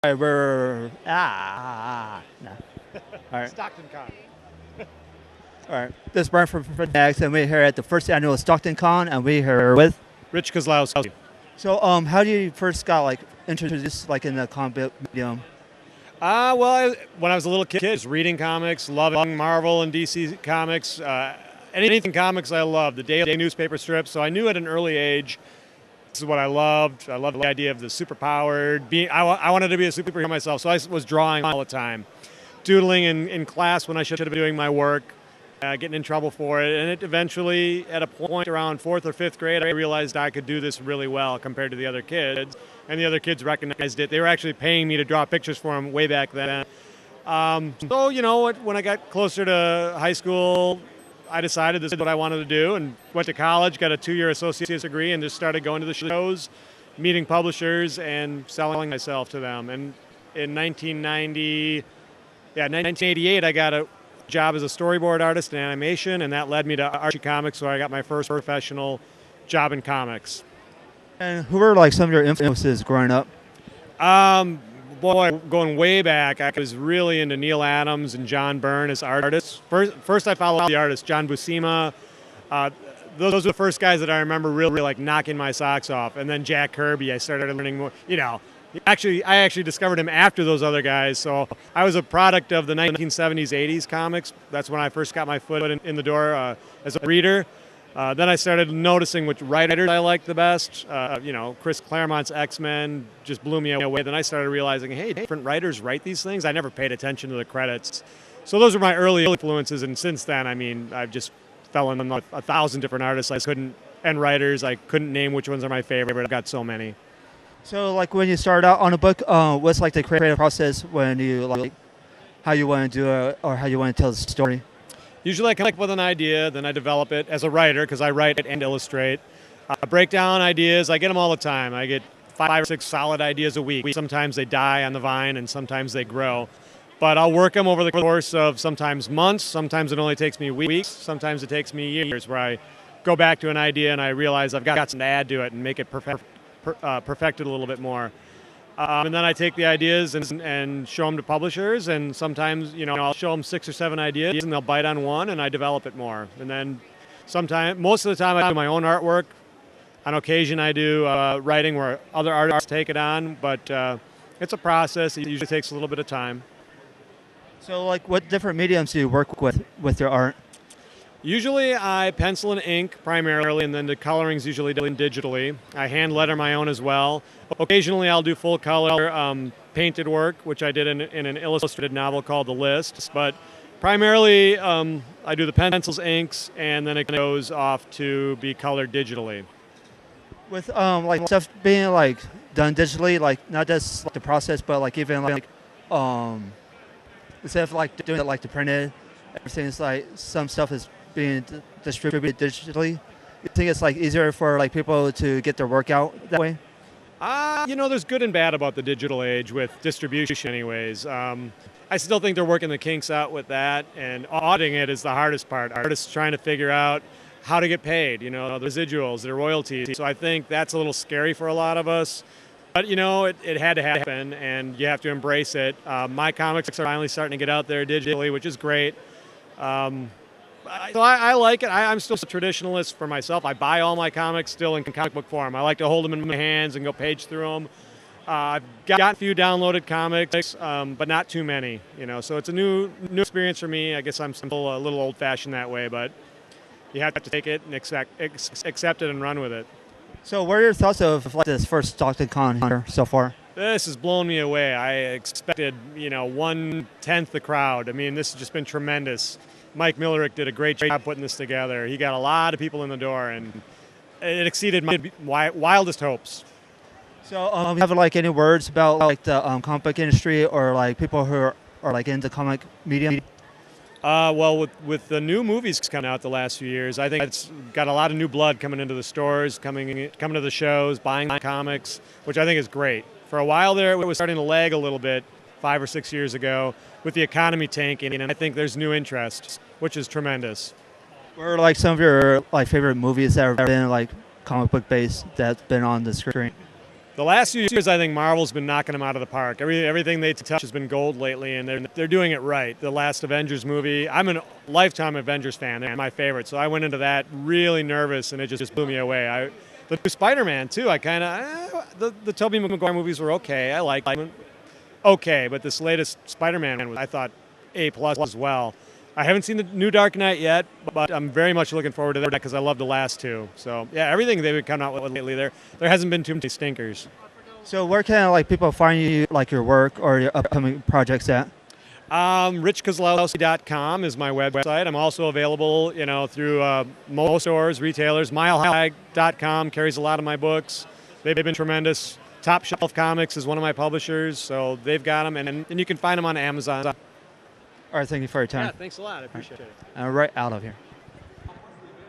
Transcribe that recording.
All right, we're no. All right, Stockton Con. all right. This is Brian from Next, and we're here at the first annual Stockton Con, and we're here with. Rich Koslowski. So, how do you first got like introduced like in the comic medium? When I was a little kid, just reading comics, loving Marvel and DC comics, anything comics I loved, the daily newspaper strips. So I knew at an early age, this is what I loved. I loved the idea of the superpowered being. I wanted to be a superhero myself, so I was drawing all the time, doodling in class when I should have been doing my work, getting in trouble for it. And it eventually, at a point around fourth or fifth grade, I realized I could do this really well compared to the other kids. And the other kids recognized it. They were actually paying me to draw pictures for them way back then. So, you know, when I got closer to high school, I decided this is what I wanted to do and went to college, got a 2-year associate's degree, and just started going to the shows, meeting publishers, and selling myself to them. And in 1988, I got a job as a storyboard artist in animation, and that led me to Archie Comics, where I got my first professional job in comics. And who were like some of your influences growing up? Boy, going way back, I was really into Neil Adams and John Byrne as artists. First I followed the artists, John Buscema. Those were the first guys that I remember really like knocking my socks off. And then Jack Kirby, I started learning more, you know. I actually discovered him after those other guys. So I was a product of the 1970s, 80s comics. That's when I first got my foot in the door as a reader. Then I started noticing which writers I liked the best. Chris Claremont's X-Men just blew me away. Then I started realizing, hey, different writers write these things. I never paid attention to the credits. So those were my early influences. And since then, I mean, I've just fell in love with 1,000 different artists and writers. I couldn't name which ones are my favorite. I've got so many. So, like when you started out on a book, what's like the creative process when you like how you want to do it or how you want to tell the story? Usually I come up with an idea, then I develop it as a writer because I write and illustrate. Break down ideas. I get them all the time. I get 5 or 6 solid ideas a week. Sometimes they die on the vine and sometimes they grow. But I'll work them over the course of sometimes months. Sometimes it only takes me weeks. Sometimes it takes me years where I go back to an idea and I realize I've got something to add to it and make it perfected a little bit more. And then I take the ideas and show them to publishers, and sometimes, I'll show them 6 or 7 ideas, and they'll bite on one, and I develop it more. And then most of the time I do my own artwork. On occasion I do writing where other artists take it on, but it's a process. It usually takes a little bit of time. So, like, what different mediums do you work with your art? Usually I pencil and ink primarily, and then the coloring's usually done digitally. I hand letter my own as well. Occasionally I'll do full color painted work, which I did in an illustrated novel called The List. But primarily I do the pencils, inks, and then it goes off to be colored digitally. With like stuff being like done digitally, like not just like, the process, but like even like instead of like doing it like the printed, everything's like some stuff is being distributed digitally. You think it's like easier for like people to get their work out that way? There's good and bad about the digital age with distribution anyways. I still think they're working the kinks out with that, and auditing it is the hardest part. Artists trying to figure out how to get paid, the residuals, their royalties. So I think that's a little scary for a lot of us. But, it had to happen, and you have to embrace it. My comics are finally starting to get out there digitally, which is great. So I like it. I'm still a traditionalist for myself. I buy all my comics still in comic book form. I like to hold them in my hands and go page through them. I've got a few downloaded comics, but not too many. So it's a new experience for me. I guess I'm still a little old-fashioned that way, but you have to take it and accept it and run with it. So what are your thoughts of like this first Stockton Con here so far? This has blown me away. I expected, 1/10 the crowd. I mean, this has just been tremendous. Mike Millerick did a great job putting this together. He got a lot of people in the door, and it exceeded my wildest hopes. So, you have like any words about like the comic book industry or like people who are like into comic media? Well, with the new movies coming out the last few years, I think it's got a lot of new blood coming into the stores, coming to the shows, buying comics, which I think is great. For a while there, it was starting to lag a little bit 5 or 6 years ago with the economy tanking, and I think there's new interest, which is tremendous. What are like some of your like favorite movies that have been like comic book based that's been on the screen? The last few years, I think Marvel's been knocking them out of the park. Everything they touch has been gold lately, and they're doing it right. The last Avengers movie, I'm a lifetime Avengers fan. They're my favorite, so I went into that really nervous, and it just blew me away. The new Spider-Man, too, I kind of, the Tobey Maguire movies were okay. I liked them. Okay, but this latest Spider-Man was, I thought, A+ as well. I haven't seen the new Dark Knight yet, but I'm very much looking forward to that because I love the last two. So, yeah, everything they've been coming out with lately, there hasn't been too many stinkers. So where can like people find you, like your work or your upcoming projects at? RichKoslowski.com is my website. I'm also available, through most stores, retailers. MileHigh.com carries a lot of my books. They've been tremendous. Top Shelf Comics is one of my publishers, so they've got them, and you can find them on Amazon. All right, thank you for your time. Yeah, thanks a lot. I appreciate it. Right out of here.